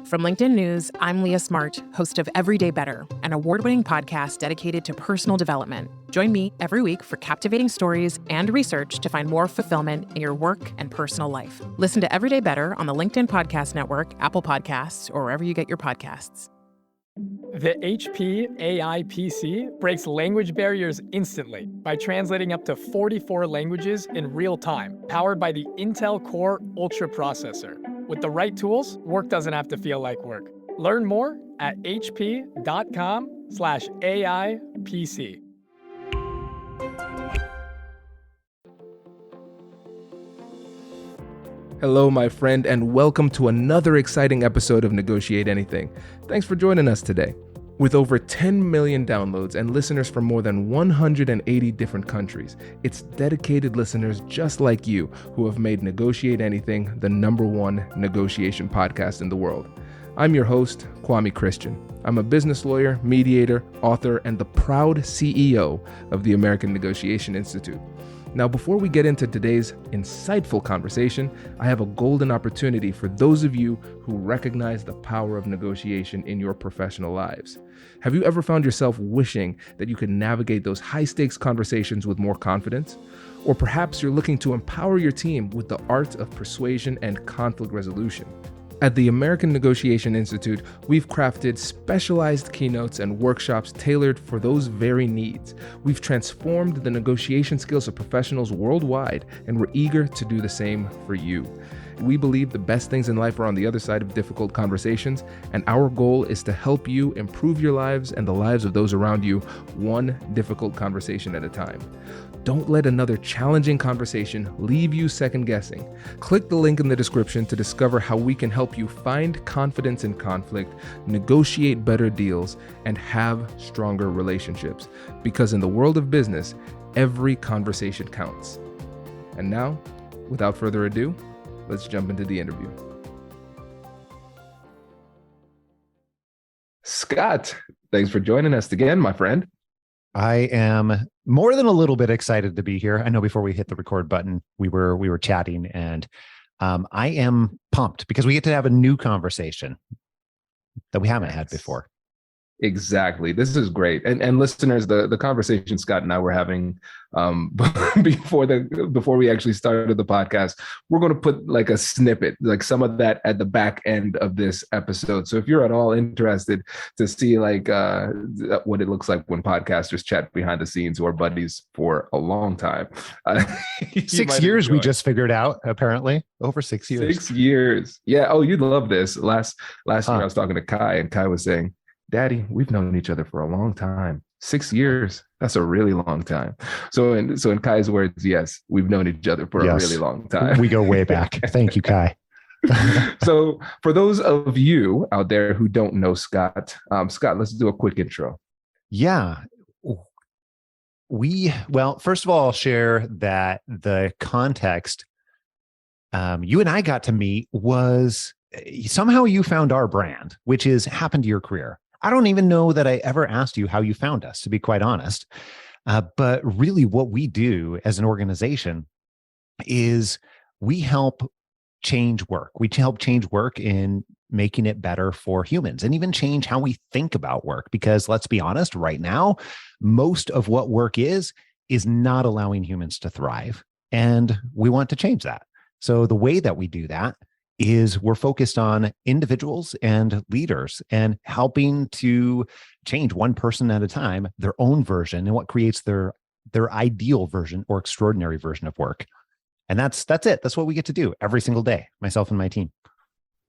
From LinkedIn News, I'm Leah Smart, host of Everyday Better, an award-winning podcast dedicated to personal development. Join me every week for captivating stories and research to find more fulfillment in your work and personal life. Listen to Everyday Better on the LinkedIn Podcast Network, Apple Podcasts, or wherever you get your podcasts. The HP AI PC breaks language barriers instantly by translating up to 44 languages in real time, powered by the Intel Core Ultra processor. With the right tools, work doesn't have to feel like work. Learn more at hp.com/AI PC. Hello, my friend, and welcome to another exciting episode of Negotiate Anything. Thanks for joining us today. With over 10 million downloads and listeners from more than 180 different countries, it's dedicated listeners just like you who have made Negotiate Anything the #1 negotiation podcast in the world. I'm your host, Kwame Christian. I'm a business lawyer, mediator, author, and the proud CEO of the American Negotiation Institute. Now, before we get into today's insightful conversation, I have a golden opportunity for those of you who recognize the power of negotiation in your professional lives. Have you ever found yourself wishing that you could navigate those high-stakes conversations with more confidence? Or perhaps you're looking to empower your team with the art of persuasion and conflict resolution. At the American Negotiation Institute, we've crafted specialized keynotes and workshops tailored for those very needs. We've transformed the negotiation skills of professionals worldwide, and we're eager to do the same for you. We believe the best things in life are on the other side of difficult conversations, and our goal is to help you improve your lives and the lives of those around you, one difficult conversation at a time. Don't let another challenging conversation leave you second guessing. Click the link in the description to discover how we can help you find confidence in conflict, negotiate better deals, and have stronger relationships. Because in the world of business, every conversation counts. And now, without further ado, let's jump into the interview. Scott, thanks for joining us again, my friend. I am more than a little bit excited to be here. I know before we hit the record button, we were chatting, and I am pumped because we get to have a new conversation that we haven't had before. Exactly. This is great. And listeners, the conversation Scott and I were having before we actually started the podcast, we're going to put like a snippet, like some of that at the back end of this episode. So if you're at all interested to see like what it looks like when podcasters chat behind the scenes or buddies for a long time. 6 years we just figured out, apparently. Over 6 years. 6 years. Yeah. Oh, you'd love this. Last year I was talking to Kai, and Kai was saying, Daddy, we've known each other for a long time. 6 years. That's a really long time. So in Kai's words, yes, we've known each other for a really long time. We go way back. Thank you, Kai. So for those of you out there who don't know Scott, let's do a quick intro. Yeah. Well, first of all, I'll share that the context you and I got to meet was somehow you found our brand, which is Happen to Your Career. I don't even know that I ever asked you how you found us, to be quite honest. But really what we do as an organization is we help change work. We help change work in making it better for humans and even change how we think about work. Because let's be honest, right now, most of what work is not allowing humans to thrive. And we want to change that. So the way that we do that is we're focused on individuals and leaders and helping to change one person at a time, their own version, and what creates their ideal version or extraordinary version of work. And that's it. That's what we get to do every single day, myself and my team.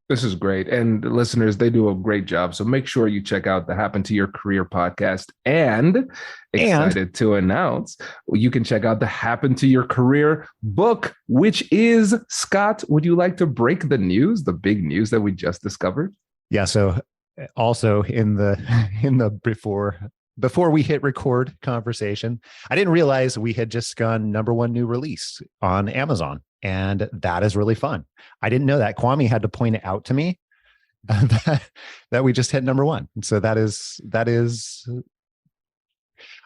This is great. And listeners, they do a great job. So make sure you check out the Happen to Your Career podcast. And excited to announce, you can check out the Happen to Your Career book, which is, Scott, would you like to break the news, the big news that we just discovered? Yeah. So also in the before we hit record conversation, I didn't realize we had just gone #1 new release on Amazon. And that is really fun. I didn't know that. Kwame had to point it out to me that we just hit #1. And so that is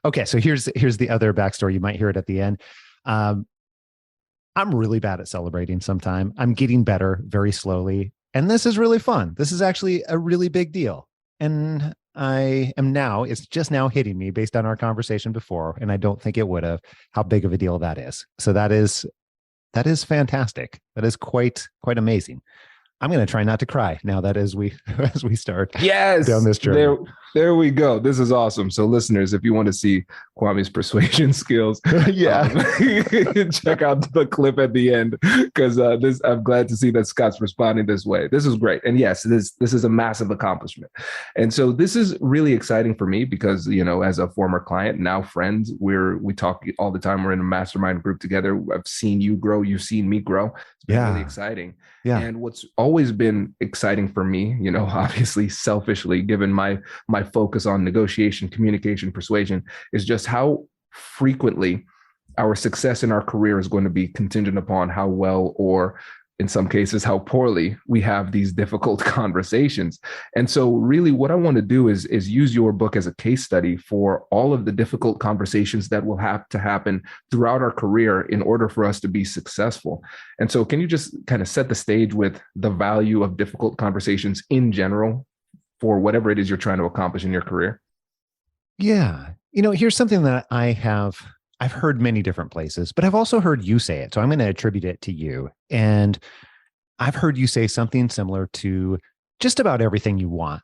okay. So here's the other backstory. You might hear it at the end. I'm really bad at celebrating sometime. I'm getting better very slowly. And this is really fun. This is actually a really big deal. And it's just now hitting me based on our conversation before. And I don't think it would have, how big of a deal that is. So that is fantastic. That is quite amazing. I'm going to try not to cry now that as we start down this journey. There we go. This is awesome. So listeners, if you want to see Kwame's persuasion skills, check out the clip at the end, because I'm glad to see that Scott's responding this way. This is great. And yes, this is a massive accomplishment. And so this is really exciting for me because, as a former client, now friends, we talk all the time. We're in a mastermind group together. I've seen you grow. You've seen me grow. It's been really exciting. Yeah. And what's always been exciting for me, obviously selfishly, given my focus on negotiation, communication, persuasion, is just how frequently our success in our career is going to be contingent upon how well, or in some cases, how poorly we have these difficult conversations. And so really what I want to do is use your book as a case study for all of the difficult conversations that will have to happen throughout our career in order for us to be successful. And so can you just kind of set the stage with the value of difficult conversations in general for whatever it is you're trying to accomplish in your career? Yeah. Here's something that I've heard many different places, but I've also heard you say it. So I'm going to attribute it to you. And I've heard you say something similar to just about everything you want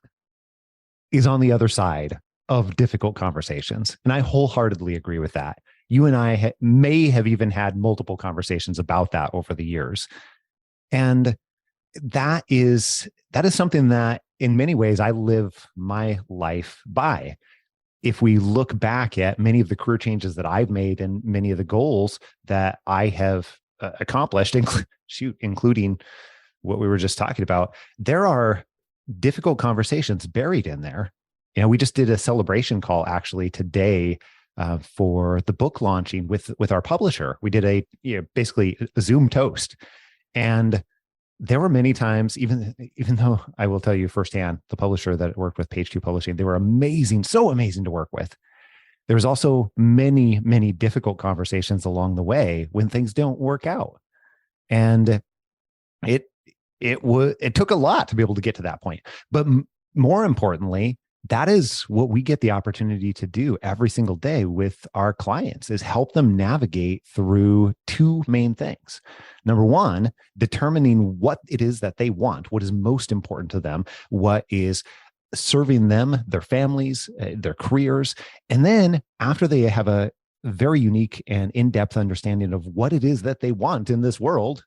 is on the other side of difficult conversations. And I wholeheartedly agree with that. You and I may have even had multiple conversations about that over the years. And that is something that in many ways I live my life by. If we look back at many of the career changes that I've made and many of the goals that I have accomplished, including what we were just talking about, there are difficult conversations buried in there. We just did a celebration call actually today for the book launching with our publisher. We did basically a Zoom toast, and there were many times, even though I will tell you firsthand, the publisher that worked with Page 2 Publishing, they were amazing, so amazing to work with. There was also many, many difficult conversations along the way when things don't work out. And it took a lot to be able to get to that point. But more importantly, that is what we get the opportunity to do every single day with our clients, is help them navigate through two main things. Number one, determining what it is that they want, what is most important to them, what is serving them, their families, their careers. And then after they have a very unique and in-depth understanding of what it is that they want in this world,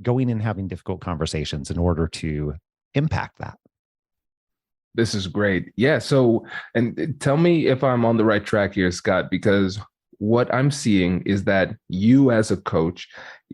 going and having difficult conversations in order to impact that. This is great. Yeah. So, and tell me if I'm on the right track here, Scott, because what I'm seeing is that you as a coach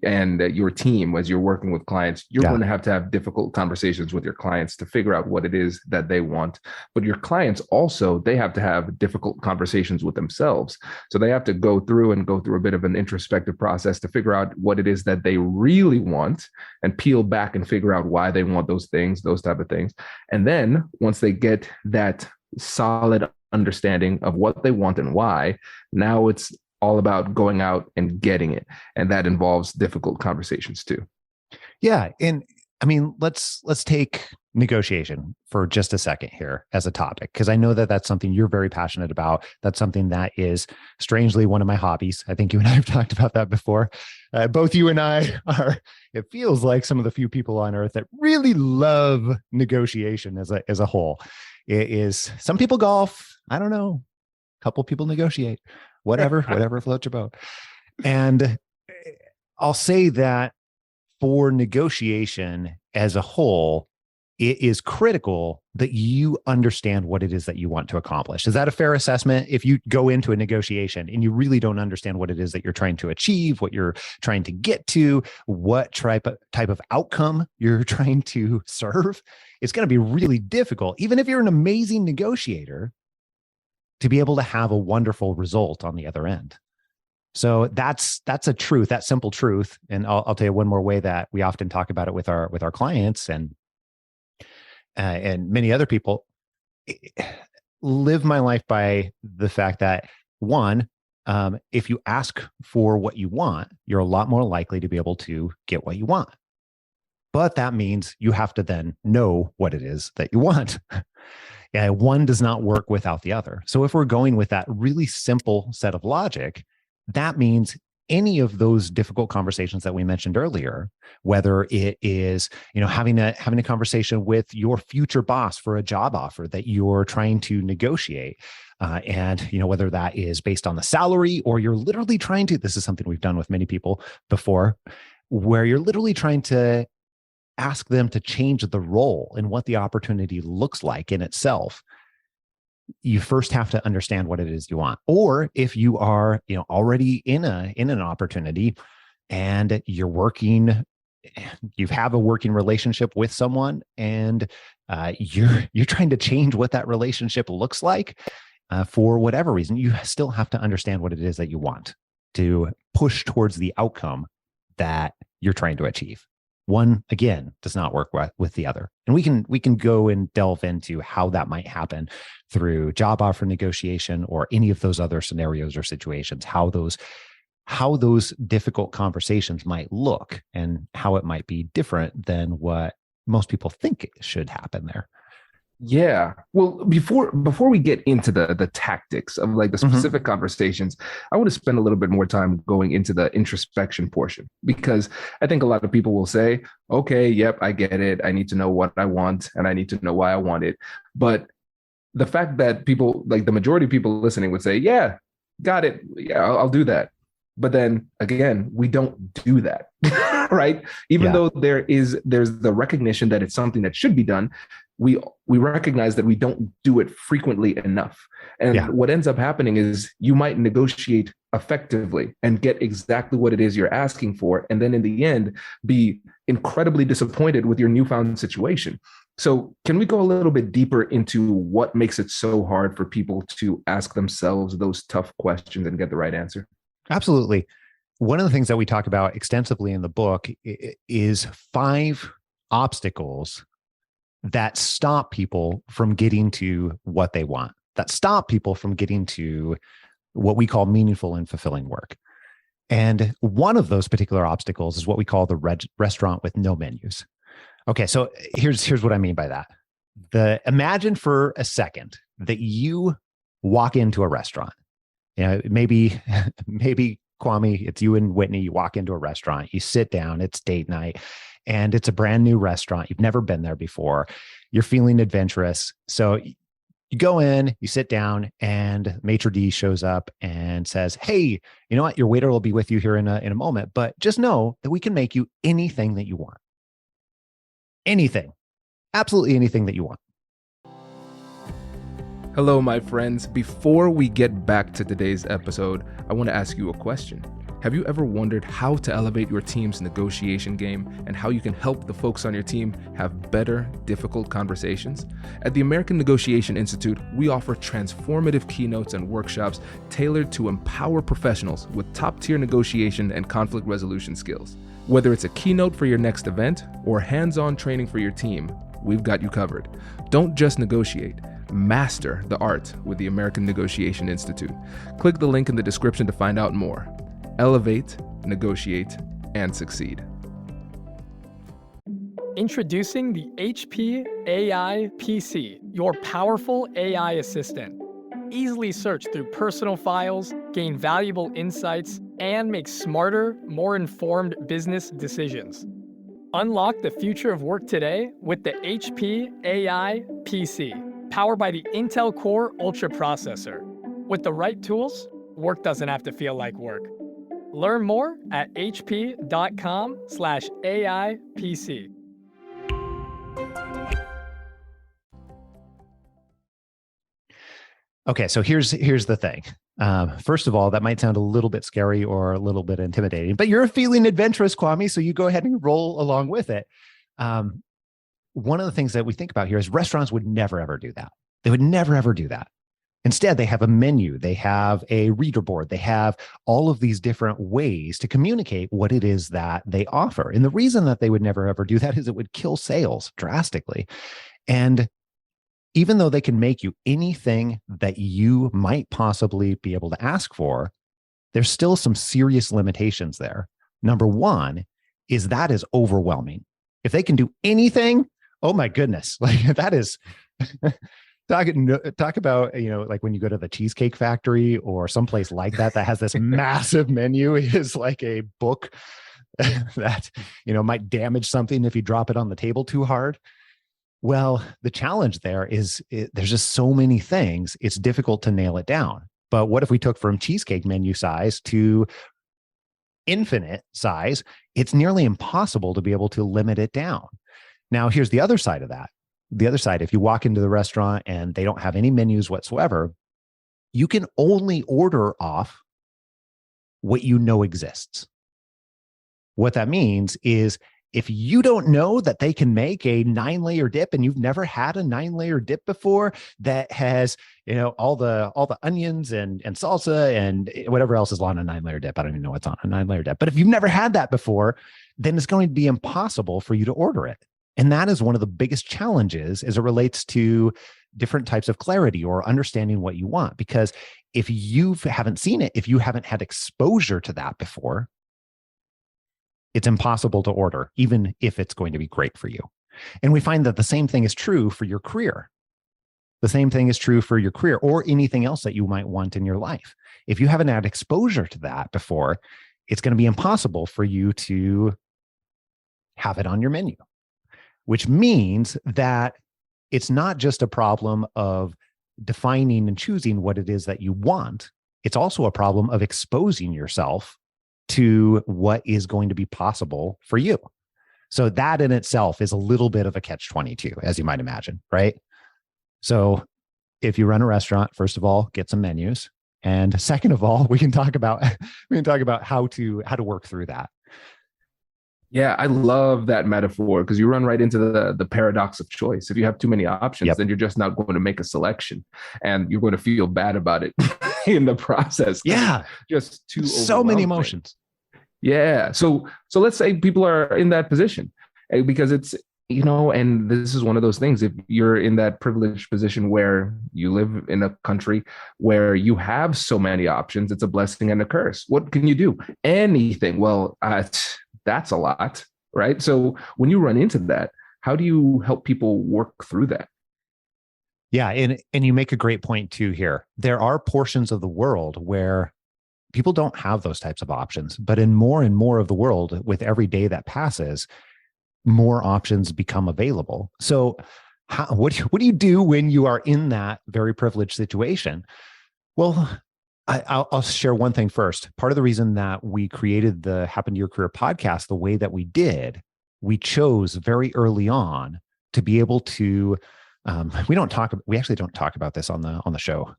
and your team, as you're working with clients, you're going to have difficult conversations with your clients to figure out what it is that they want. But your clients also, they have to have difficult conversations with themselves. So they have to go through a bit of an introspective process to figure out what it is that they really want and peel back and figure out why they want those things, those type of things. And then once they get that solid understanding of what they want and why, now it's all about going out and getting it. And that involves difficult conversations too. Yeah. And I mean, let's take negotiation for just a second here as a topic, because I know that that's something you're very passionate about. That's something that is strangely one of my hobbies. I think you and I have talked about that before. Both you and I are, it feels like, some of the few people on earth that really love negotiation as a whole. It is, some people golf, I don't know, a couple people negotiate, whatever floats your boat. And I'll say that for negotiation as a whole, it is critical that you understand what it is that you want to accomplish. Is that a fair assessment? If you go into a negotiation and you really don't understand what it is that you're trying to achieve, what you're trying to get to, what type of outcome you're trying to serve, it's going to be really difficult, even if you're an amazing negotiator, to be able to have a wonderful result on the other end. So that's a truth, that simple truth. And I'll tell you one more way that we often talk about it with our clients and many other people. Live my life by the fact that, one, if you ask for what you want, you're a lot more likely to be able to get what you want. But that means you have to then know what it is that you want. Yeah, one does not work without the other. So if we're going with that really simple set of logic, that means any of those difficult conversations that we mentioned earlier, whether it is, having a conversation with your future boss for a job offer that you're trying to negotiate, and whether that is based on the salary, or you're literally trying to, this is something we've done with many people before, where you're literally trying to ask them to change the role and what the opportunity looks like in itself. You first have to understand what it is you want. Or if you are, already in an opportunity and you have a working relationship with someone, and you're trying to change what that relationship looks like, for whatever reason, you still have to understand what it is that you want to push towards the outcome that you're trying to achieve. One, again, does not work with the other. And we can go and delve into how that might happen through job offer negotiation or any of those other scenarios or situations, how those difficult conversations might look and how it might be different than what most people think should happen there. Yeah. Well, before we get into the tactics of like the specific conversations, I want to spend a little bit more time going into the introspection portion, because I think a lot of people will say, okay, yep, I get it. I need to know what I want and I need to know why I want it. But the fact that people, like the majority of people listening, would say, yeah, got it. Yeah, I'll do that. But then again, we don't do that, right? Even though there's the recognition that it's something that should be done, we recognize that we don't do it frequently enough. And what ends up happening is you might negotiate effectively and get exactly what it is you're asking for, and then in the end, be incredibly disappointed with your newfound situation. So can we go a little bit deeper into what makes it so hard for people to ask themselves those tough questions and get the right answer? Absolutely. One of the things that we talk about extensively in the book is 5 obstacles that stop people from getting to what they want, that stop people from getting to what we call meaningful and fulfilling work. And one of those particular obstacles is what we call the restaurant with no menus. Okay, so here's what I mean by that. Imagine for a second that you walk into a restaurant. Maybe Kwame, it's you and Whitney. You walk into a restaurant, you sit down, it's date night, and it's a brand new restaurant. You've never been there before. You're feeling adventurous. So you go in, you sit down, and maitre d' shows up and says, hey, you know what? Your waiter will be with you here in a moment, but just know that we can make you anything that you want. Anything. Absolutely anything that you want. Hello, my friends. Before we get back to today's episode, I want to ask you a question. Have you ever wondered how to elevate your team's negotiation game and how you can help the folks on your team have better, difficult conversations? At the American Negotiation Institute, we offer transformative keynotes and workshops tailored to empower professionals with top-tier negotiation and conflict resolution skills. Whether it's a keynote for your next event or hands-on training for your team, we've got you covered. Don't just negotiate. Master the art with the American Negotiation Institute. Click the link in the description to find out more. Elevate, negotiate, and succeed. Introducing the HP AI PC, your powerful AI assistant. Easily search through personal files, gain valuable insights, and make smarter, more informed business decisions. Unlock the future of work today with the HP AI PC. Powered by the Intel Core Ultra processor. With the right tools, work doesn't have to feel like work. Learn more at hp.com/AIPC. Okay, so here's the thing. First of all, that might sound a little bit scary or a little bit intimidating, but you're feeling adventurous, Kwame, so you go ahead and roll along with it. One of the things that we think about here is restaurants would never, ever do that. They would never, ever do that. Instead, they have a menu, they have a reader board, they have all of these different ways to communicate what it is that they offer. And the reason that they would never, ever do that is it would kill sales drastically. And even though they can make you anything that you might possibly be able to ask for, there's still some serious limitations there. Number one is that is overwhelming. If they can do anything, oh my goodness, like that is talk about, like when you go to the Cheesecake Factory or someplace like that has this massive menu, is like a book that, might damage something if you drop it on the table too hard. Well, the challenge there is there's just so many things, it's difficult to nail it down. But what if we took from cheesecake menu size to infinite size? It's nearly impossible to be able to limit it down. Now, here's the other side of that. The other side, if you walk into the restaurant and they don't have any menus whatsoever, you can only order off what you know exists. What that means is, if you don't know that they can make a 9-layer dip and you've never had a 9-layer dip before that has, all the onions and salsa and whatever else is on a 9-layer dip. I don't even know what's on a 9-layer dip. But if you've never had that before, then it's going to be impossible for you to order it. And that is one of the biggest challenges as it relates to different types of clarity or understanding what you want. Because if you haven't seen it, if you haven't had exposure to that before, it's impossible to order, even if it's going to be great for you. And we find that the same thing is true for your career. The same thing is true for your career or anything else that you might want in your life. If you haven't had exposure to that before, it's going to be impossible for you to have it on your menu, which means that it's not just a problem of defining and choosing what it is that you want. It's also a problem of exposing yourself to what is going to be possible for you. So that in itself is a little bit of a catch-22, as you might imagine, right? So if you run a restaurant, first of all, get some menus. And second of all, we can talk about how to work through that. Yeah, I love that metaphor because you run right into the paradox of choice. If you have too many options, then you're just not going to make a selection, and you're going to feel bad about it in the process. Yeah, just too so many emotions. Yeah, so let's say people are in that position because it's and this is one of those things. If you're in that privileged position where you live in a country where you have so many options, it's a blessing and a curse. What can you do? Anything. Well, that's a lot, right? So when you run into that, how do you help people work through that? Yeah, and you make a great point too here. There are portions of the world where people don't have those types of options, but in more and more of the world, with every day that passes, more options become available. So what do you do when you are in that very privileged situation? Well, I'll share one thing first. Part of the reason that we created the Happen to Your Career podcast the way that we did, we chose very early on to be able to. We actually don't talk about this on the show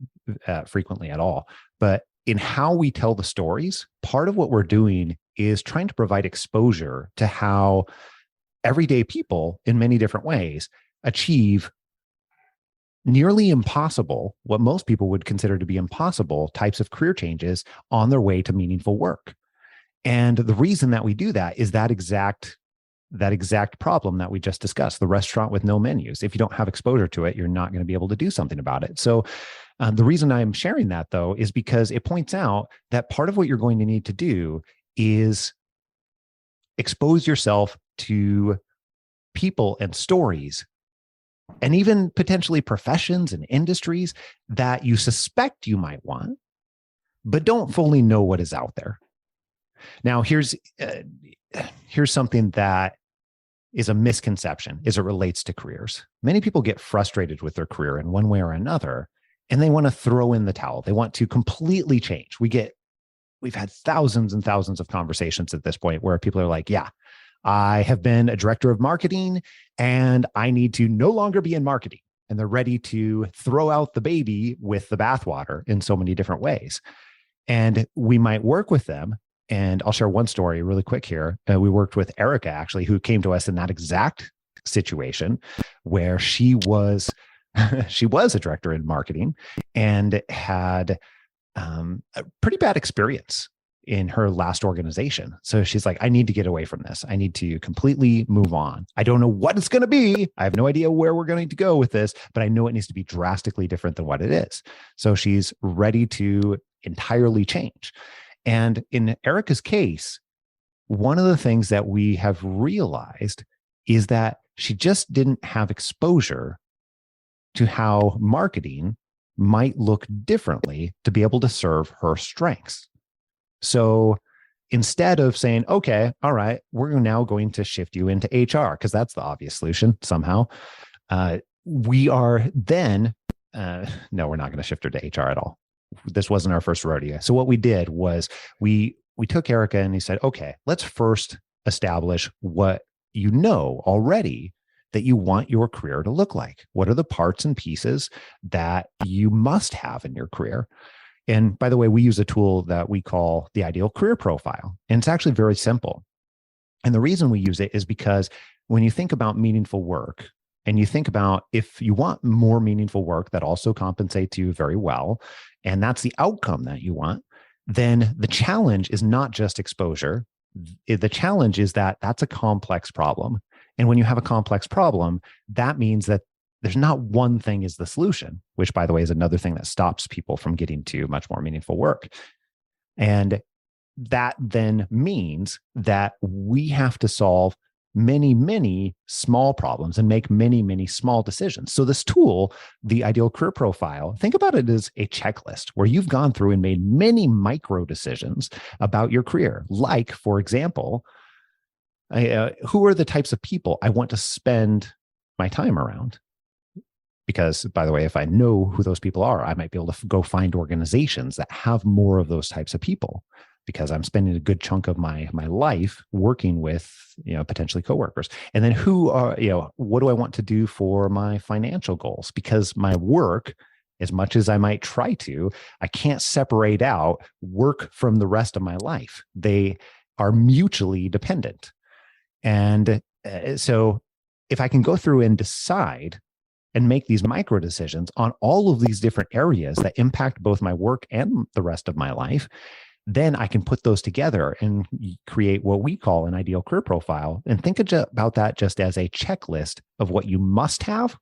frequently at all. But in how we tell the stories, part of what we're doing is trying to provide exposure to how everyday people, in many different ways, achieve nearly impossible, what most people would consider to be impossible types of career changes on their way to meaningful work. And the reason that we do that is that exact problem that we just discussed, the restaurant with no menus. If you don't have exposure to it, you're not going to be able to do something about it. So the reason I'm sharing that, though, is because it points out that part of what you're going to need to do is expose yourself to people and stories and even potentially professions and industries that you suspect you might want, but don't fully know what is out there. Now, here's something that is a misconception as it relates to careers. Many people get frustrated with their career in one way or another, and they want to throw in the towel. They want to completely change. We've had thousands and thousands of conversations at this point where people are like, yeah, I have been a director of marketing and I need to no longer be in marketing. And they're ready to throw out the baby with the bathwater in so many different ways. And we might work with them. And I'll share one story really quick here. We worked with Erica, actually, who came to us in that exact situation where she was a director in marketing and had a pretty bad experience in her last organization. So she's like, I need to get away from this. I need to completely move on. I don't know what it's going to be. I have no idea where we're going to go with this, but I know it needs to be drastically different than what it is. So she's ready to entirely change. And in Erica's case, one of the things that we have realized is that she just didn't have exposure to how marketing might look differently to be able to serve her strengths. So instead of saying, okay, all right, we're now going to shift you into HR, because that's the obvious solution somehow, we are then, no, we're not going to shift her to HR at all. This wasn't our first rodeo. So what we did was we took Erica and he said, okay, let's first establish what you know already that you want your career to look like. What are the parts and pieces that you must have in your career? And by the way, we use a tool that we call the ideal career profile. And it's actually very simple. And the reason we use it is because when you think about meaningful work, and you think about if you want more meaningful work that also compensates you very well, and that's the outcome that you want, then the challenge is not just exposure. The challenge is that that's a complex problem. And when you have a complex problem, that means that there's not one thing is the solution, which, by the way, is another thing that stops people from getting to much more meaningful work. And that then means that we have to solve many, many small problems and make many, many small decisions. So this tool, the ideal career profile, think about it as a checklist where you've gone through and made many micro decisions about your career. Like, for example, who are the types of people I want to spend my time around? Because, by the way, if I know who those people are, I might be able to go find organizations that have more of those types of people, because I'm spending a good chunk of my life working with, potentially coworkers. And then what do I want to do for my financial goals? Because my work, as much as I might try to, I can't separate out work from the rest of my life. They are mutually dependent. And so if I can go through and decide and make these micro decisions on all of these different areas that impact both my work and the rest of my life, then I can put those together and create what we call an ideal career profile. And think about that just as a checklist of what you must have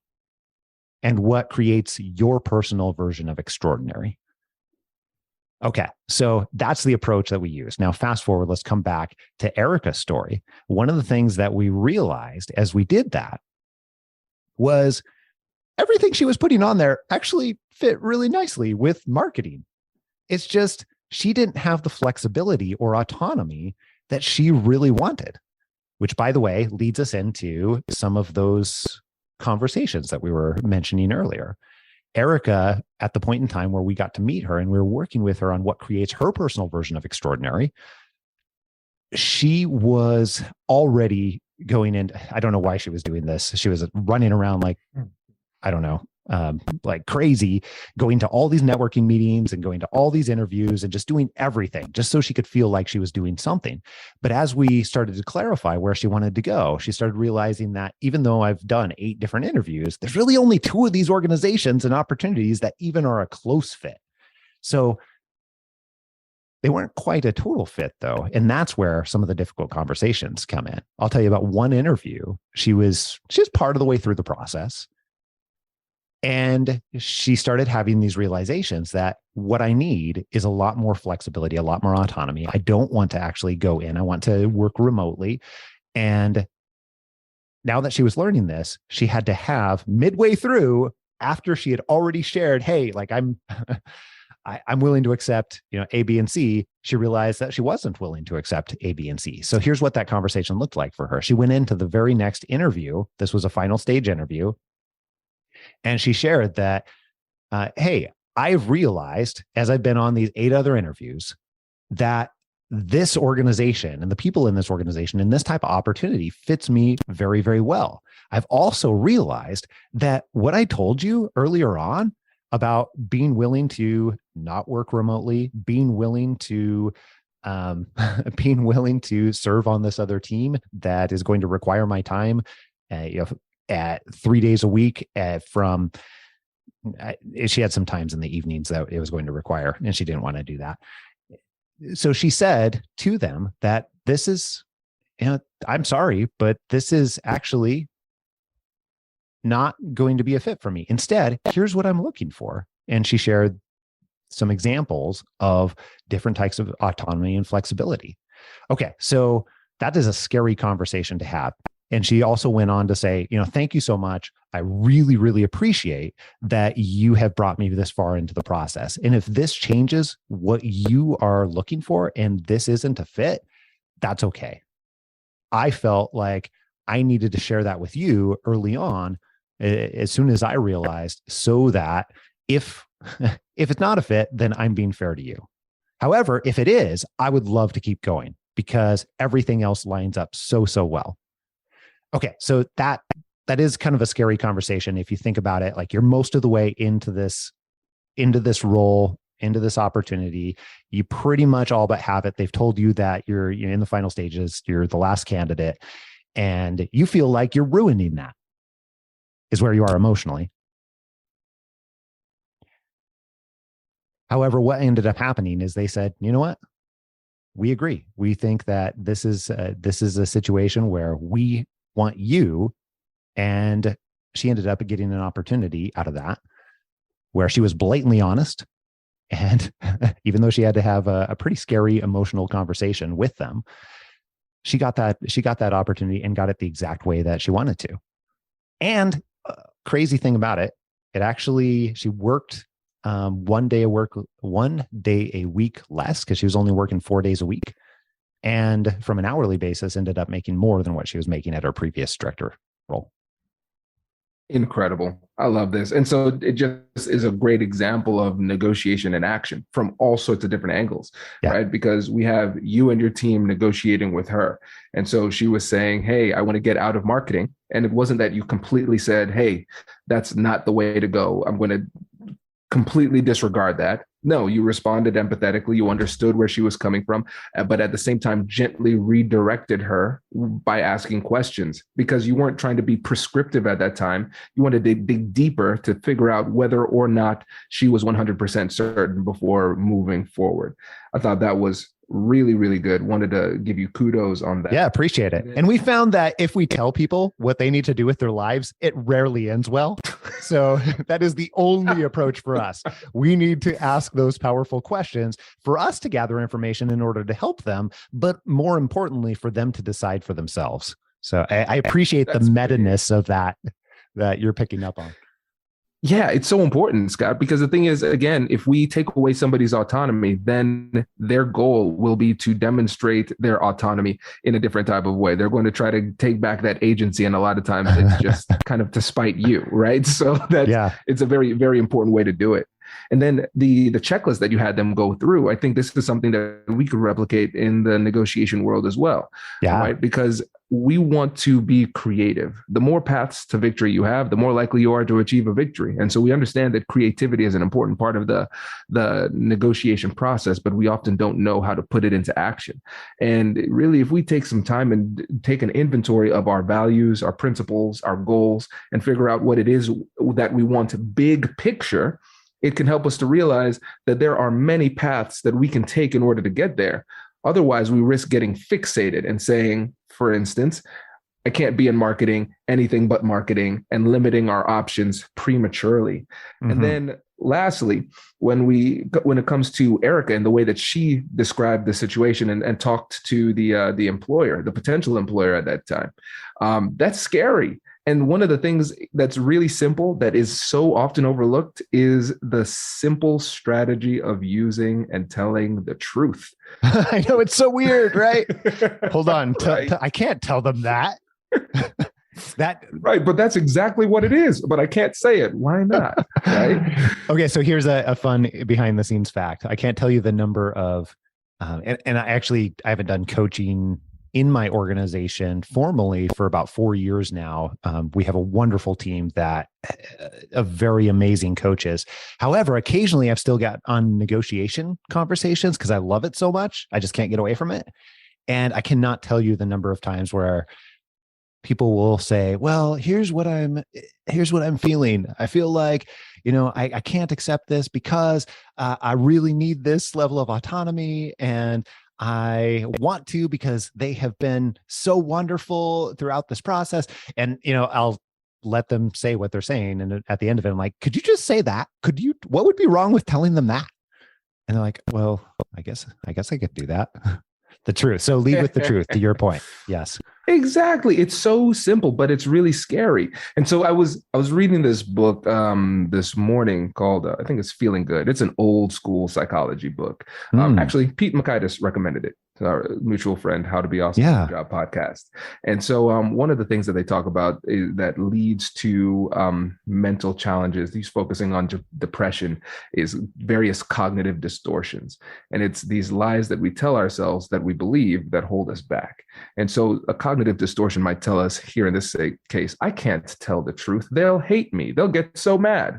and what creates your personal version of extraordinary. Okay, so that's the approach that we use. Now, fast forward, let's come back to Erica's story. One of the things that we realized as we did that was everything she was putting on there actually fit really nicely with marketing. It's just she didn't have the flexibility or autonomy that she really wanted, which, by the way, leads us into some of those conversations that we were mentioning earlier. Erica, at the point in time where we got to meet her and we were working with her on what creates her personal version of extraordinary, she was already going in. I don't know why she was doing this. She was running around like, I don't know, like crazy, going to all these networking meetings and going to all these interviews and just doing everything just so she could feel like she was doing something. But as we started to clarify where she wanted to go, she started realizing that even though I've done 8 different interviews, there's really only 2 of these organizations and opportunities that even are a close fit. So they weren't quite a total fit, though. And that's where some of the difficult conversations come in. I'll tell you about one interview. She was part of the way through the process. And she started having these realizations that what I need is a lot more flexibility, a lot more autonomy. I don't want to actually go in. I want to work remotely. And now that she was learning this, she had to have midway through, after she had already shared, hey, like I'm willing to accept, A, B, and C. She realized that she wasn't willing to accept A, B, and C. So here's what that conversation looked like for her. She went into the very next interview. This was a final stage interview. And she shared that, hey, I've realized as I've been on these 8 other interviews that this organization and the people in this organization and this type of opportunity fits me very, very well. I've also realized that what I told you earlier on about being willing to not work remotely, being willing to serve on this other team that is going to require my time, at 3 days a week she had some times in the evenings that it was going to require, and she didn't want to do that. So she said to them that this is, I'm sorry, but this is actually not going to be a fit for me. Instead, here's what I'm looking for. And she shared some examples of different types of autonomy and flexibility. Okay, so that is a scary conversation to have. And she also went on to say, thank you so much. I really, really appreciate that you have brought me this far into the process. And if this changes what you are looking for and this isn't a fit, that's okay. I felt like I needed to share that with you early on, as soon as I realized, so that if it's not a fit, then I'm being fair to you. However, if it is, I would love to keep going because everything else lines up so well. Okay, so that is kind of a scary conversation if you think about it. Like, you're most of the way into this role, into this opportunity. You pretty much all but have it. They've told you that you're in the final stages, you're the last candidate, and you feel like you're ruining that, is where you are emotionally. However, what ended up happening is they said, you know what? We agree. We think that this is a situation where we want you. And she ended up getting an opportunity out of that where she was blatantly honest. And even though she had to have a pretty scary emotional conversation with them, she got that opportunity and got it the exact way that she wanted to. And crazy thing about it, she worked one day a week less because she was only working 4 days a week. And from an hourly basis, ended up making more than what she was making at her previous director role. Incredible. I love this. And so it just is a great example of negotiation in action from all sorts of different angles, right? Because we have you and your team negotiating with her. And so she was saying, hey, I want to get out of marketing. And it wasn't that you completely said, hey, that's not the way to go. I'm going to completely disregard that. No, you responded empathetically. You understood where she was coming from, but at the same time, gently redirected her by asking questions because you weren't trying to be prescriptive at that time. You wanted to dig deeper to figure out whether or not she was 100% certain before moving forward. I thought that was really, really good. Wanted to give you kudos on that. Yeah, appreciate it. And we found that if we tell people what they need to do with their lives, it rarely ends well. So that is the only approach for us. We need to ask those powerful questions for us to gather information in order to help them, but more importantly, for them to decide for themselves. So I appreciate the meta-ness of that you're picking up on. Yeah, it's so important, Scott, because the thing is, again, if we take away somebody's autonomy, then their goal will be to demonstrate their autonomy in a different type of way. They're going to try to take back that agency. And a lot of times it's just kind of to spite you, right? So it's a very, very important way to do it. And then the checklist that you had them go through, I think this is something that we could replicate in the negotiation world as well. Yeah. Right? Because we want to be creative. The more paths to victory you have, the more likely you are to achieve a victory. And so we understand that creativity is an important part of the negotiation process, but we often don't know how to put it into action. And really, if we take some time and take an inventory of our values, our principles, our goals, and figure out what it is that we want big picture, it can help us to realize that there are many paths that we can take in order to get there. Otherwise, we risk getting fixated and saying, for instance, I can't be in marketing, anything but marketing, and limiting our options prematurely. Mm-hmm. And then lastly, when it comes to Erica and the way that she described the situation and talked to the employer, the potential employer at that time, that's scary. And one of the things that's really simple that is so often overlooked is the simple strategy of using and telling the truth. I know, it's so weird, right? Hold on. Right. I can't tell them that. Right, but that's exactly what it is. But I can't say it. Why not? Right. Okay, so here's a fun behind the scenes fact. I can't tell you the number of, and I haven't done coaching in my organization formally for about 4 years now. We have a wonderful team of very amazing coaches. However, occasionally I've still got on negotiation conversations because I love it so much. I just can't get away from it. And I cannot tell you the number of times where people will say, well, here's what I'm feeling. I feel like, I can't accept this because I really need this level of autonomy, and I want to because they have been so wonderful throughout this process. And, I'll let them say what they're saying. And at the end of it, I'm like, could you just say that? What would be wrong with telling them that? And they're like, well, I guess I could do that. The truth. So lead with the truth, to your point. Yes. Exactly. It's so simple, but it's really scary. And so I was reading this book this morning called I think it's Feeling Good. It's an old school psychology book. Actually, Pete Makaitis recommended it. Our mutual friend, How to Be Awesome at Your Job podcast. And so one of the things that they talk about is that leads to mental challenges, he's focusing on depression, is various cognitive distortions. And it's these lies that we tell ourselves that we believe that hold us back. And so a cognitive distortion might tell us here in this case, I can't tell the truth. They'll hate me. They'll get so mad.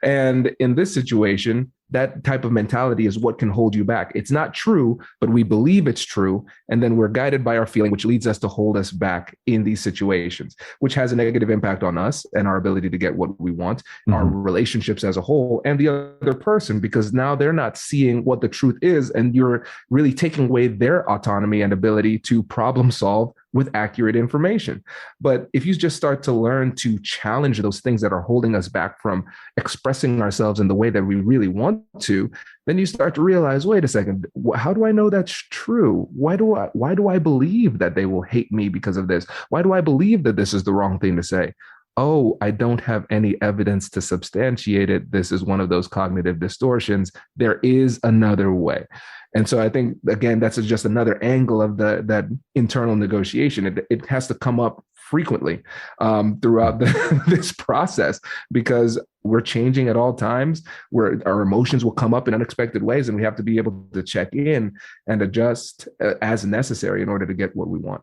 And in this situation, that type of mentality is what can hold you back. It's not true, but we believe it's true. And then we're guided by our feeling, which leads us to hold us back in these situations, which has a negative impact on us and our ability to get what we want, our relationships as a whole, and the other person, because now they're not seeing what the truth is. And you're really taking away their autonomy and ability to problem solve with accurate information. But if you just start to learn to challenge those things that are holding us back from expressing ourselves in the way that we really want to, then you start to realize, wait a second, how do I know that's true? Why do I believe that they will hate me because of this? Why do I believe that this is the wrong thing to say? Oh, I don't have any evidence to substantiate it. This is one of those cognitive distortions. There is another way. And so I think, again, that's just another angle of that internal negotiation. It has to come up frequently throughout this process, because we're changing at all times, where our emotions will come up in unexpected ways, and we have to be able to check in and adjust as necessary in order to get what we want.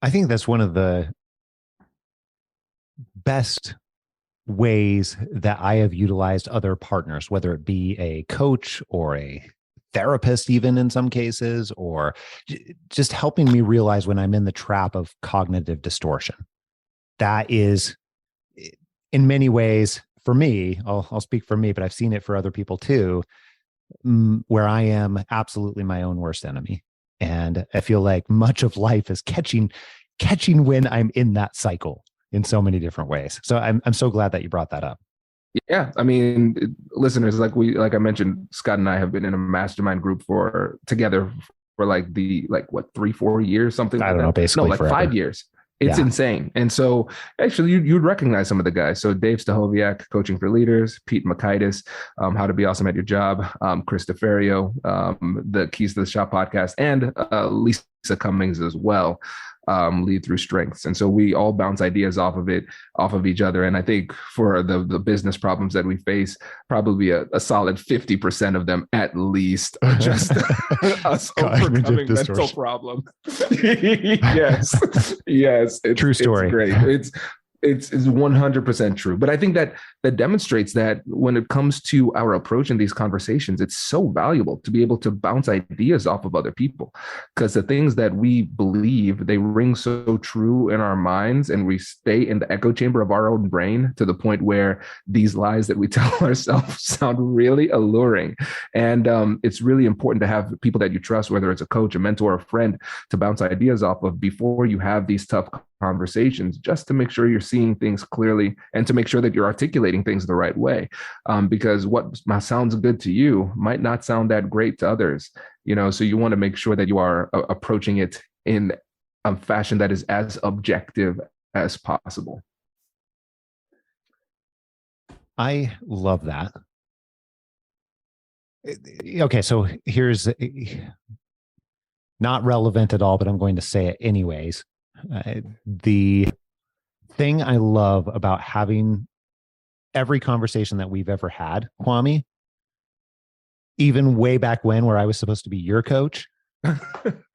I think that's one of the best ways that I have utilized other partners, whether it be a coach or a therapist, even in some cases, or just helping me realize when I'm in the trap of cognitive distortion. That is, in many ways, for me, I'll speak for me, but I've seen it for other people too, where I am absolutely my own worst enemy. And I feel like much of life is catching when I'm in that cycle in so many different ways. So I'm so glad that you brought that up. Yeah. I mean, listeners, like I mentioned, Scott and I have been in a mastermind group together for 3-4 years, something like that. I don't know, basically forever. 5 years. It's insane. And so actually you'd recognize some of the guys. So Dave Stachowiak, Coaching for Leaders, Pete Makaitis, How to Be Awesome at Your Job, Chris DeFerrio, the Keys to the Shop podcast, and Lisa Cummings as well. Lead Through Strengths. And so we all bounce ideas off of each other. And I think for the business problems that we face, probably a solid 50% of them at least are just us overcoming mental problems. Yes. True story. It's great. It's 100% true. But I think that demonstrates that when it comes to our approach in these conversations, it's so valuable to be able to bounce ideas off of other people, because the things that we believe, they ring so true in our minds, and we stay in the echo chamber of our own brain to the point where these lies that we tell ourselves sound really alluring. And it's really important to have people that you trust, whether it's a coach, a mentor, a friend, to bounce ideas off of before you have these tough conversations, just to make sure you're seeing things clearly and to make sure that you're articulating things the right way. Because what sounds good to you might not sound that great to others, so you want to make sure that you are approaching it in a fashion that is as objective as possible. I love that. Okay, so here's not relevant at all, but I'm going to say it anyways. The thing I love about having every conversation that we've ever had, Kwame, even way back when, where I was supposed to be your coach,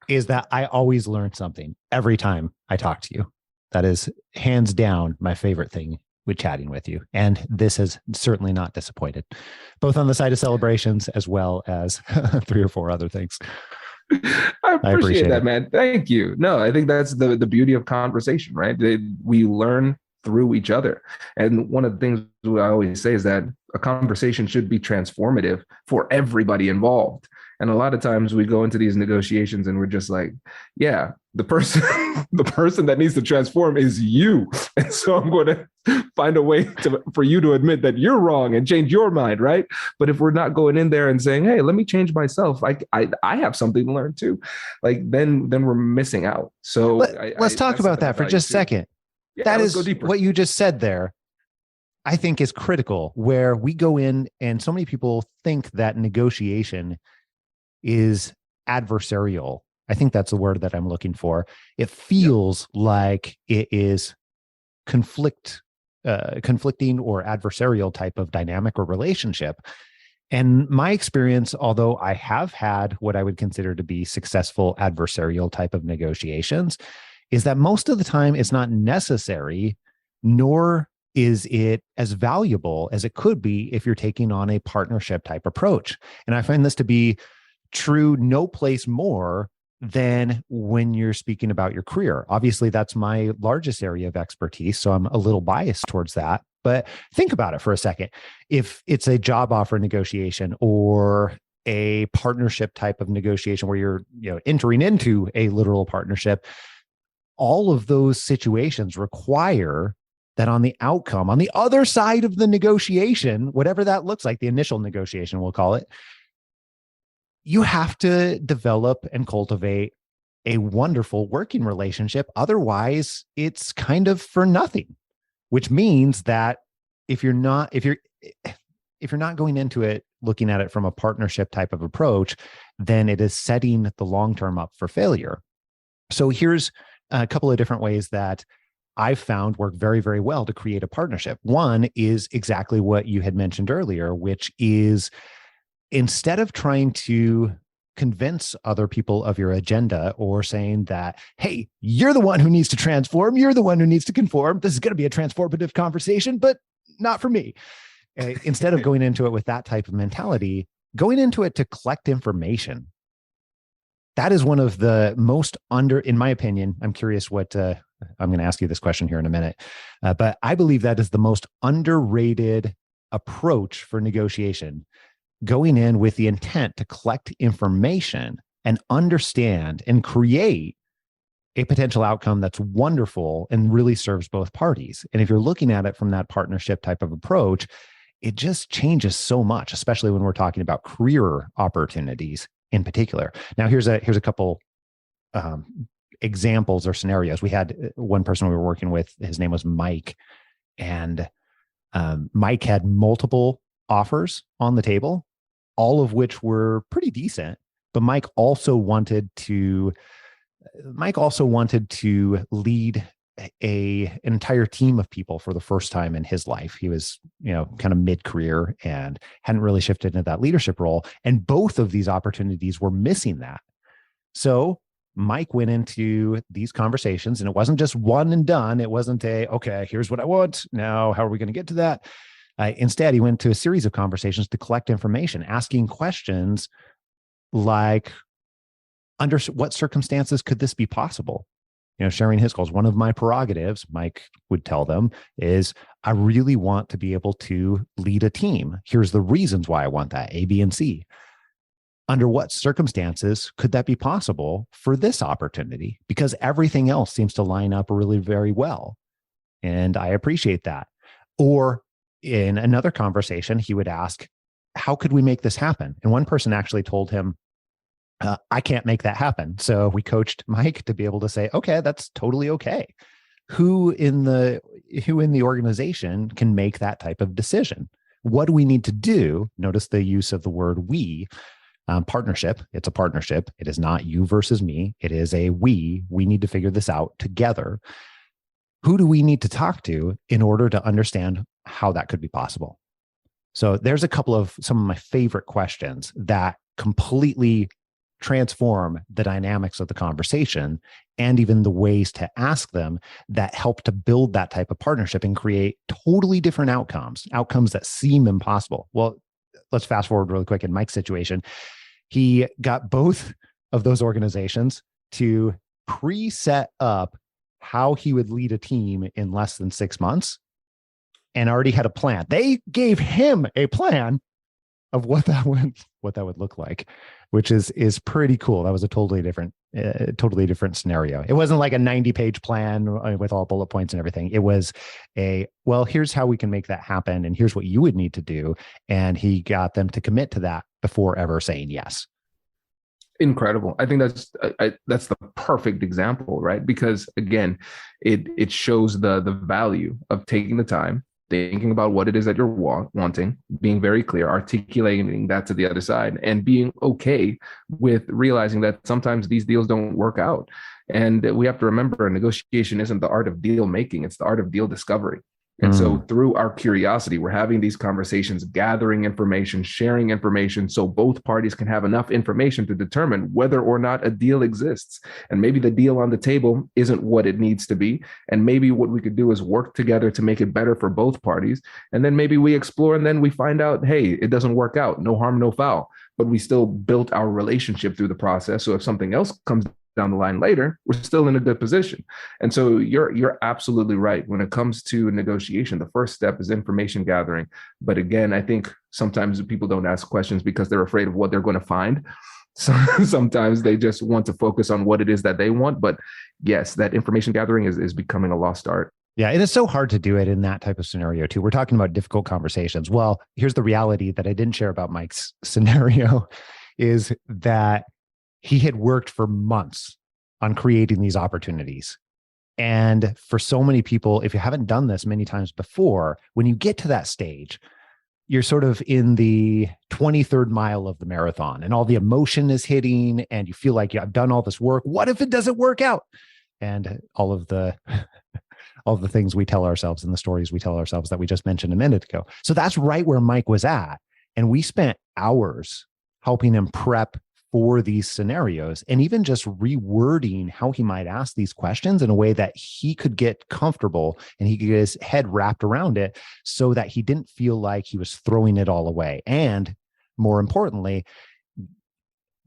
is that I always learn something every time I talk to you. That is hands down my favorite thing with chatting with you. And this has certainly not disappointed, both on the side of celebrations as well as 3 or 4 other things. I appreciate that, man. Thank you. No, I think that's the beauty of conversation, right? We learn through each other. And one of the things I always say is that a conversation should be transformative for everybody involved. And a lot of times we go into these negotiations and we're just like, yeah, the person, the person that needs to transform is you. And so I'm going to find a way for you to admit that you're wrong and change your mind, right? But if we're not going in there and saying, hey, let me change myself, I have something to learn too, like then we're missing out. So let's talk about that for just a second. Yeah, that is what you just said there. I think is critical, where we go in and so many people think that negotiation is adversarial. I think that's the word that I'm looking for. It feels like it is conflicting or adversarial type of dynamic or relationship. And my experience, although I have had what I would consider to be successful adversarial type of negotiations, is that most of the time it's not necessary, nor is it as valuable as it could be if you're taking on a partnership type approach. And I find this to be true no place more than when you're speaking about your career. Obviously, that's my largest area of expertise, so I'm a little biased towards that. But think about it for a second. If it's a job offer negotiation or a partnership type of negotiation where you're entering into a literal partnership, all of those situations require that on the outcome, on the other side of the negotiation, whatever that looks like, the initial negotiation, we'll call it, you have to develop and cultivate a wonderful working relationship. Otherwise, it's kind of for nothing, which means that if you're not going into it looking at it from a partnership type of approach, then it is setting the long-term up for failure. So here's a couple of different ways that I've found work very, very well to create a partnership. One is exactly what you had mentioned earlier, which is instead of trying to convince other people of your agenda or saying that, hey, you're the one who needs to transform, you're the one who needs to conform, this is going to be a transformative conversation, but not for me. Instead of going into it with that type of mentality, going into it to collect information. That is one of the most in my opinion, I'm curious what, I'm going to ask you this question here in a minute, but I believe that is the most underrated approach for negotiation. Going in with the intent to collect information and understand and create a potential outcome that's wonderful and really serves both parties. And if you're looking at it from that partnership type of approach, it just changes so much, especially when we're talking about career opportunities in particular. Now, here's a couple examples or scenarios. We had one person we were working with, his name was Mike, and Mike had multiple offers on the table, all of which were pretty decent, but Mike also wanted to lead an entire team of people for the first time in his life. He was, kind of mid-career and hadn't really shifted into that leadership role. And both of these opportunities were missing that. So Mike went into these conversations, and it wasn't just one and done. It wasn't okay, here's what I want. Now, how are we going to get to that? Instead, he went to a series of conversations to collect information, asking questions like, under what circumstances could this be possible? Sharing his goals. One of my prerogatives, Mike would tell them, is I really want to be able to lead a team. Here's the reasons why I want that, A, B, and C. Under what circumstances could that be possible for this opportunity? Because everything else seems to line up really very well. And I appreciate that. Or in another conversation, he would ask, how could we make this happen? And one person actually told him, I can't make that happen. So we coached Mike to be able to say, okay, that's totally okay. Who in the organization can make that type of decision? What do we need to do? Notice the use of the word we. Partnership. It's a partnership. It is not you versus me. It is a we. We need to figure this out together. Who do we need to talk to in order to understand how that could be possible? So there's some of my favorite questions that completely transform the dynamics of the conversation and even the ways to ask them that help to build that type of partnership and create totally different outcomes that seem impossible. Well, let's fast forward really quick. In Mike's situation, he got both of those organizations to pre-set up how he would lead a team in less than 6 months and already had a plan. They gave him a plan of what that would look like, which is pretty cool. That was a totally different scenario. It wasn't like a 90-page plan with all bullet points and everything. It was well, here's how we can make that happen, and here's what you would need to do. And he got them to commit to that before ever saying yes. Incredible. I think that's the perfect example, right? Because again, it shows the value of taking the time, thinking about what it is that you're wanting, being very clear, articulating that to the other side, and being okay with realizing that sometimes these deals don't work out. And we have to remember, negotiation isn't the art of deal making, it's the art of deal discovery. And so through our curiosity, we're having these conversations, gathering information, sharing information, so both parties can have enough information to determine whether or not a deal exists. And maybe the deal on the table isn't what it needs to be. And maybe what we could do is work together to make it better for both parties. And then maybe we explore and then we find out, hey, it doesn't work out. No harm, no foul. But we still built our relationship through the process. So if something else comes down the line later, we're still in a good position. And so you're absolutely right. When it comes to negotiation, the first step is information gathering. But again, I think sometimes people don't ask questions because they're afraid of what they're going to find. So sometimes they just want to focus on what it is that they want. But yes, that information gathering is becoming a lost art. Yeah, it is so hard to do it in that type of scenario too. We're talking about difficult conversations. Well, here's the reality that I didn't share about Mike's scenario is that he had worked for months on creating these opportunities. And for so many people, if you haven't done this many times before, when you get to that stage, you're sort of in the 23rd mile of the marathon and all the emotion is hitting and you feel like I've done all this work. What if it doesn't work out? And all of the things we tell ourselves and the stories we tell ourselves that we just mentioned a minute ago. So that's right where Mike was at. And we spent hours helping him prep for these scenarios and even just rewording how he might ask these questions in a way that he could get comfortable and he could get his head wrapped around it so that he didn't feel like he was throwing it all away. And more importantly,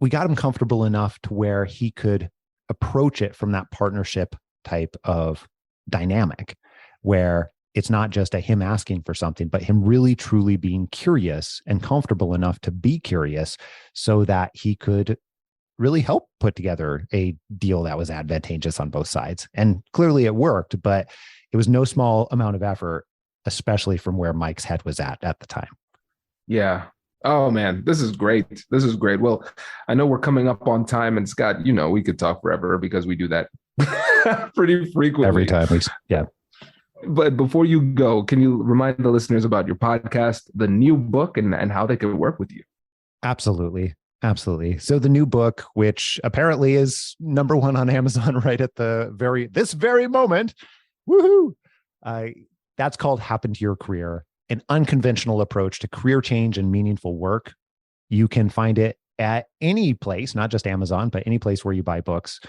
we got him comfortable enough to where he could approach it from that partnership type of dynamic where it's not just a him asking for something, but him really truly being curious and comfortable enough to be curious so that he could really help put together a deal that was advantageous on both sides. And clearly it worked, but it was no small amount of effort, especially from where Mike's head was at the time. Yeah. Oh man, this is great. This is great. Well, I know we're coming up on time, and Scott, we could talk forever because we do that pretty frequently. Every time. Yeah. But before you go, can you remind the listeners about your podcast, the new book, and how they can work with you? Absolutely. Absolutely. So the new book, which apparently is number one on Amazon right at this very moment. Woohoo. That's called Happen to Your Career, an unconventional approach to career change and meaningful work. You can find it at any place, not just Amazon, but any place where you buy books.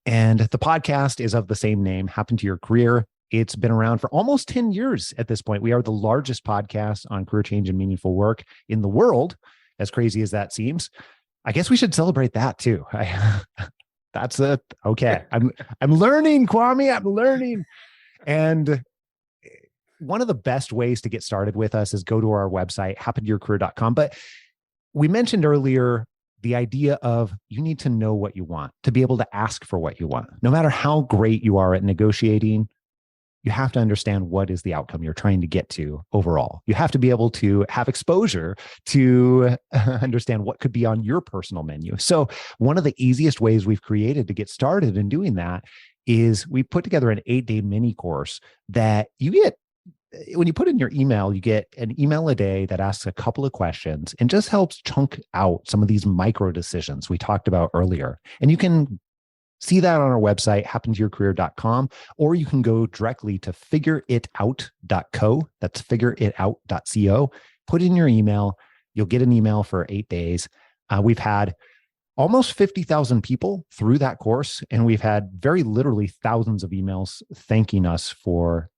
And the podcast is of the same name, Happen to Your Career. It's been around for almost 10 years at this point. We are the largest podcast on career change and meaningful work in the world, as crazy as that seems. I guess we should celebrate that too. That's it. Okay. I'm learning, Kwame. I'm learning. And one of the best ways to get started with us is go to our website, happentoyourcareer.com. But we mentioned earlier the idea of you need to know what you want to be able to ask for what you want. No matter how great you are at negotiating, you have to understand what is the outcome you're trying to get to overall. You have to be able to have exposure to understand what could be on your personal menu. So one of the easiest ways we've created to get started in doing that is we put together an 8-day mini course that you get. When you put in your email, you get an email a day that asks a couple of questions and just helps chunk out some of these micro decisions we talked about earlier. And you can see that on our website, happentoyourcareer.com, or you can go directly to figureitout.co. That's figureitout.co. Put in your email. You'll get an email for 8 days. We've had almost 50,000 people through that course, and we've had very literally thousands of emails thanking us for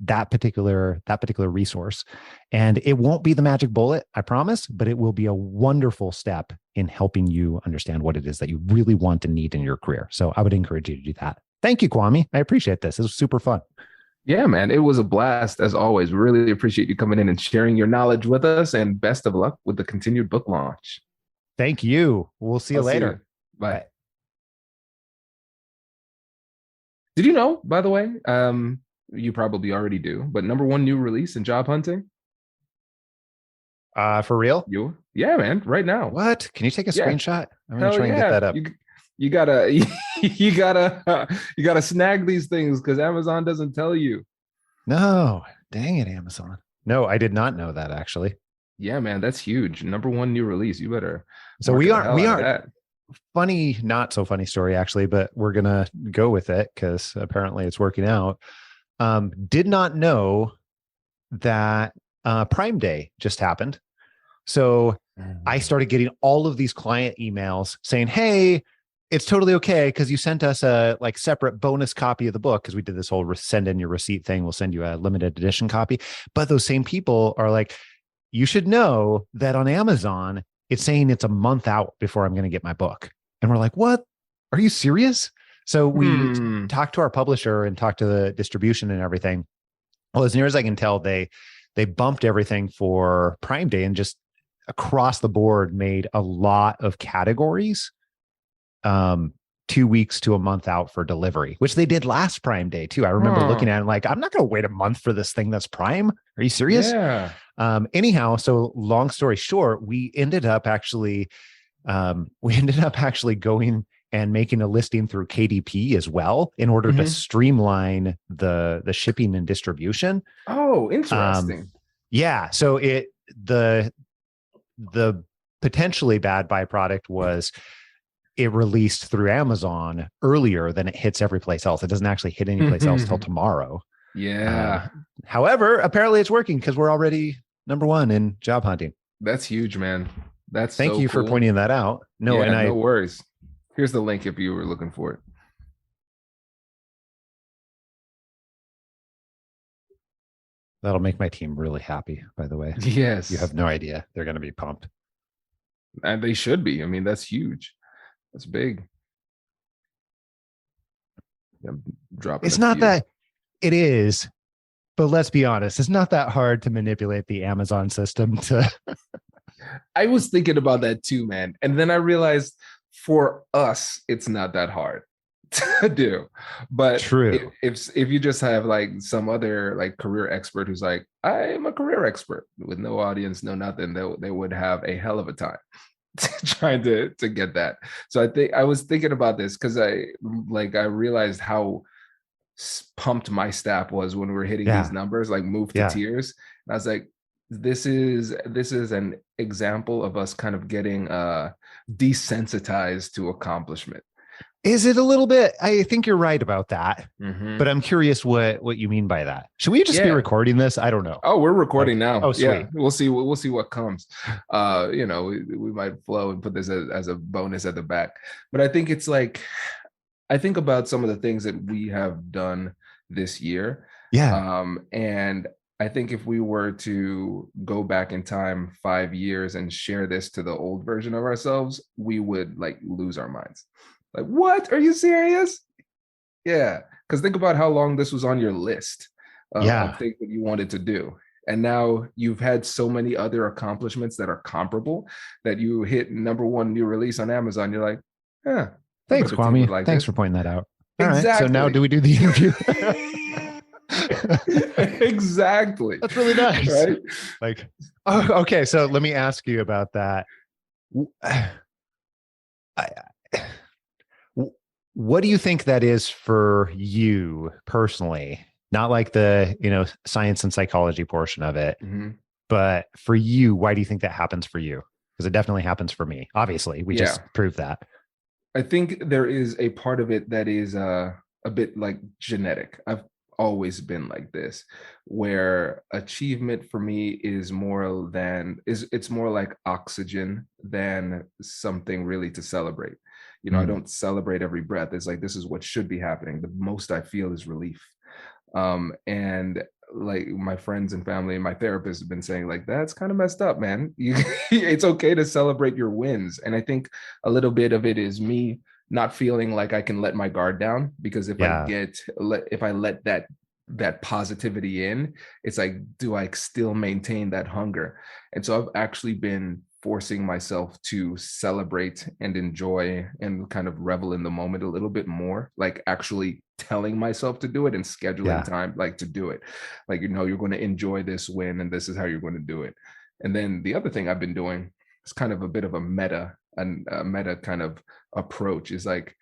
that particular resource. And it won't be the magic bullet, I promise, but it will be a wonderful step in helping you understand what it is that you really want and need in your career. So I would encourage you to do that. Thank you, Kwame. I appreciate this. It was super fun. Yeah, man, it was a blast as always. We really appreciate you coming in and sharing your knowledge with us, and best of luck with the continued book launch. Thank you. We'll see you I'll see later. you. Bye. Bye. Did you know, by the way, you probably already do, but number one new release in job hunting? For real? Yeah, man, right now. What? Can you take a Yeah. screenshot? I'm gonna Hell try and get yeah. that up. You gotta you gotta snag these things because Amazon doesn't tell you. No, dang it, Amazon. No, I did not know that actually. Yeah, man, that's huge. Number one new release. You better. So we market the are hell out of that. funny, not so funny story actually, but we're gonna go with it because apparently it's working out. Did not know that Prime Day just happened. So I started getting all of these client emails saying, hey, it's totally okay because you sent us a like separate bonus copy of the book because we did this whole send in your receipt thing. We'll send you a limited edition copy. But those same people are like, you should know that on Amazon, it's saying it's a month out before I'm going to get my book. And we're like, what? Are you serious? So we talked to our publisher and talked to the distribution and everything. Well, as near as I can tell, they bumped everything for Prime Day and just across the board made a lot of categories 2 weeks to a month out for delivery, which they did last Prime Day too. I remember looking at it like, I'm not going to wait a month for this thing that's Prime. Are you serious? Yeah. Anyhow, so long story short, we ended up actually going and making a listing through KDP as well in order to streamline the shipping and distribution. Oh, interesting. Yeah. So the potentially bad byproduct was it released through Amazon earlier than it hits every place else. It doesn't actually hit any place else till tomorrow. Yeah. However, apparently it's working because we're already number one in job hunting. That's huge, man. Thank you for pointing that out. No, yeah, and no worries. Here's the link if you were looking for it. That'll make my team really happy, by the way. Yes. You have no idea. They're going to be pumped. And they should be. I mean, that's huge. That's big. Yeah, it's not that it is, but let's be honest, it's not that hard to manipulate the Amazon system to. I was thinking about that too, man. And then I realized for us, it's not that hard to do. But true. If you just have like some other like career expert who's like, I'm a career expert with no audience, no nothing, they would have a hell of a time trying to get that. So I was thinking about this because I realized how pumped my staff was when we were hitting these numbers, like moved to tears. And I was like, this is an example of us kind of getting desensitized to accomplishment. Is it a little bit? I think you're right about that, but I'm curious what you mean by that. Should we just be recording this? I don't know. Oh, we're recording now. Oh, sweet. Yeah, we'll see what comes. We might flow and put this as a bonus at the back. But I think it's like, I think about some of the things that we have done this year. Yeah. And I think if we were to go back in time 5 years and share this to the old version of ourselves, we would like lose our minds. Like, what? Are you serious? Yeah. Because think about how long this was on your list of things that you wanted to do. And now you've had so many other accomplishments that are comparable that you hit number one new release on Amazon. You're like, yeah. Thanks, Kwame. Thanks for pointing that out. All exactly. right. So now do we do the interview? Exactly. That's really nice. Right? Like, okay. So let me ask you about that. What do you think that is for you personally? Not like the, science and psychology portion of it, but for you, why do you think that happens for you? Because it definitely happens for me. Obviously, we just proved that. I think there is a part of it that is a bit like genetic. I've always been like this, where achievement for me is more like oxygen than something really to celebrate. I don't celebrate every breath. It's like, this is what should be happening. The most I feel is relief. And like my friends and family and my therapist have been saying, like, that's kind of messed up, man. It's okay to celebrate your wins. And I think a little bit of it is me not feeling like I can let my guard down, because if I let that positivity in, it's like, do I still maintain that hunger? And so I've actually been forcing myself to celebrate and enjoy and kind of revel in the moment a little bit more, like actually telling myself to do it and scheduling time like to do it. Like, you're going to enjoy this win and this is how you're going to do it. And then the other thing I've been doing is kind of a bit of a meta kind of approach, is like,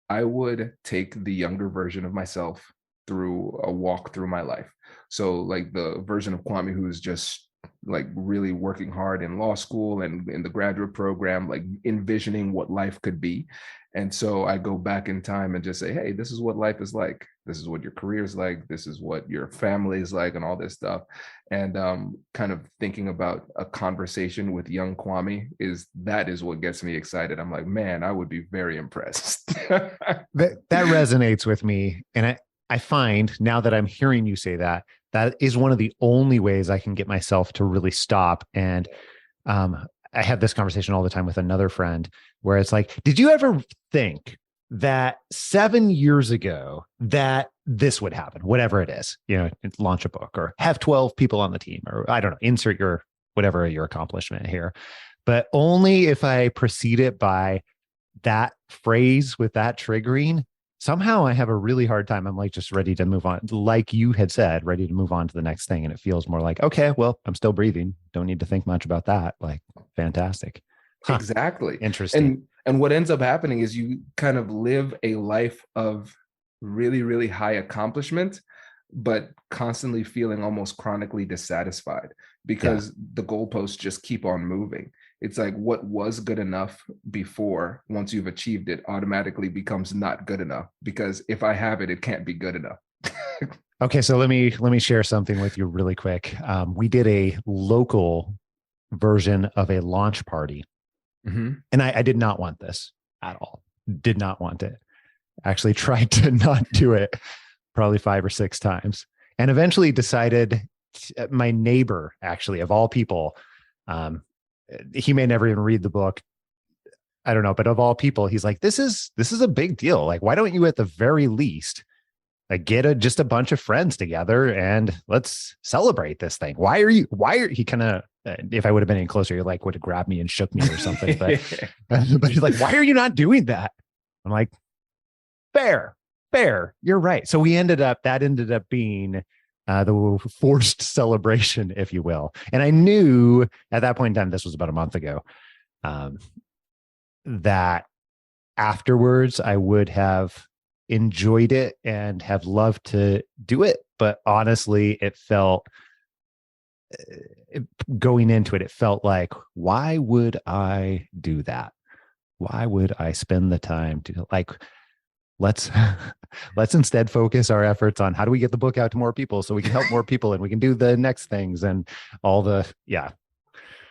I would take the younger version of myself through a walk through my life. So like the version of Kwame who's just like really working hard in law school and in the graduate program, like envisioning what life could be. And so I go back in time and just say, hey, this is what life is like. This is what your career is like. This is what your family is like, and all this stuff. And kind of thinking about a conversation with young Kwame is what gets me excited. I'm like, man, I would be very impressed. That resonates with me. And I find now that I'm hearing you say that is one of the only ways I can get myself to really stop. And I have this conversation all the time with another friend where it's like, did you ever think that 7 years ago that this would happen, whatever it is, launch a book or have 12 people on the team, or I don't know, insert your accomplishment here. But only if I precede it by that phrase with that triggering, somehow I have a really hard time. I'm like, just ready to move on. Like you had said, ready to move on to the next thing. And it feels more like, okay, well, I'm still breathing. Don't need to think much about that. Like, fantastic. Huh. Exactly. Interesting. And what ends up happening is you kind of live a life of really, really high accomplishment, but constantly feeling almost chronically dissatisfied because the goalposts just keep on moving. It's like what was good enough before, once you've achieved it, automatically becomes not good enough, because if I have it, it can't be good enough. Okay, so let me share something with you really quick. We did a local version of a launch party, and I did not want this at all. Did not want it. Actually tried to not do it probably 5 or 6 times, and eventually decided. My neighbor, actually, of all people, he may never even read the book. I don't know, but of all people, he's like, this is a big deal. Like, why don't you at the very least like get just a bunch of friends together and let's celebrate this thing? Why are he kind of, if I would have been in closer, he like would have grabbed me and shook me or something. But he's like, why are you not doing that? I'm like, fair. You're right. So that ended up being the forced celebration, if you will. And I knew at that point in time, this was about a month ago, that afterwards I would have enjoyed it and have loved to do it. But honestly, it felt, going into it, it felt like, why would I do that? Why would I spend the time to like, let's instead focus our efforts on how do we get the book out to more people so we can help more people and we can do the next things and all the,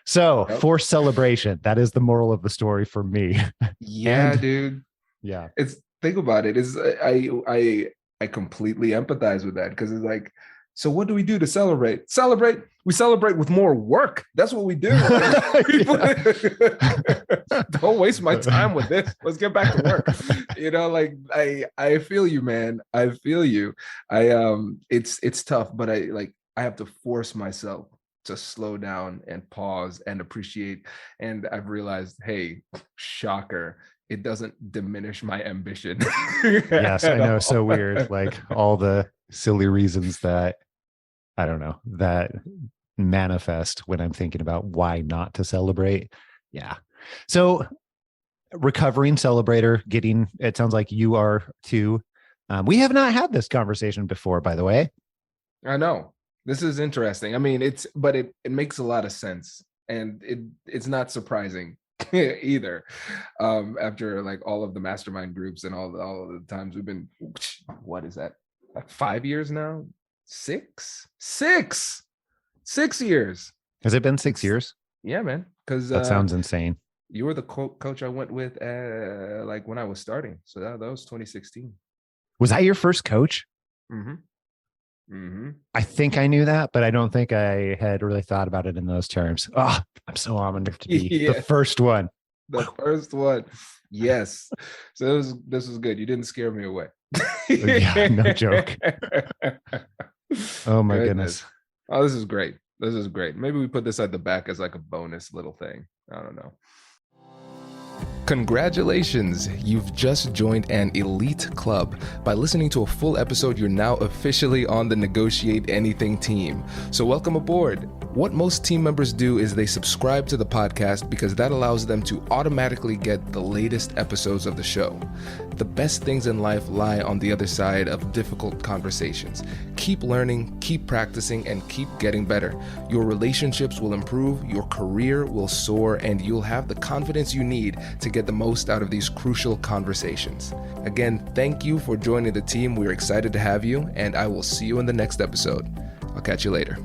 So forced celebration, that is the moral of the story for me. Yeah, dude. Yeah. Think about it. I completely empathize with that, because it's like, so what do we do to celebrate? We celebrate with more work. That's what we do. Don't waste my time with this. Let's get back to work. I feel you, man. I feel you. It's tough, but I have to force myself to slow down and pause and appreciate. And I've realized, hey, shocker, it doesn't diminish my ambition. Yes, I know. So weird. Like all the silly reasons that, I don't know, that manifest when I'm thinking about why not to celebrate. Yeah. So recovering celebrator, it sounds like you are too. We have not had this conversation before, by the way. I know. This is interesting. I mean, it makes a lot of sense, and it's not surprising either. After like all of the mastermind groups and all of the times we've been, what is that? Like 5 years now? 6 years. Has it been 6 years? Yeah, man. Because that sounds insane. You were the coach I went with like when I was starting. So that was 2016. Was I your first coach? I think I knew that, but I don't think I had really thought about it in those terms. Oh, I'm so honored to be the first one. The first one. Yes. So this was good. You didn't scare me away. Yeah, no joke. Oh my goodness. Oh, this is great. This is great. Maybe we put this at the back as like a bonus little thing. I don't know. Congratulations! You've just joined an elite club. By listening to a full episode, you're now officially on the Negotiate Anything team. So welcome aboard. What most team members do is they subscribe to the podcast because that allows them to automatically get the latest episodes of the show. The best things in life lie on the other side of difficult conversations. Keep learning, keep practicing, and keep getting better. Your relationships will improve, your career will soar, and you'll have the confidence you need to get the most out of these crucial conversations. Again, thank you for joining the team. We're excited to have you, and I will see you in the next episode. I'll catch you later.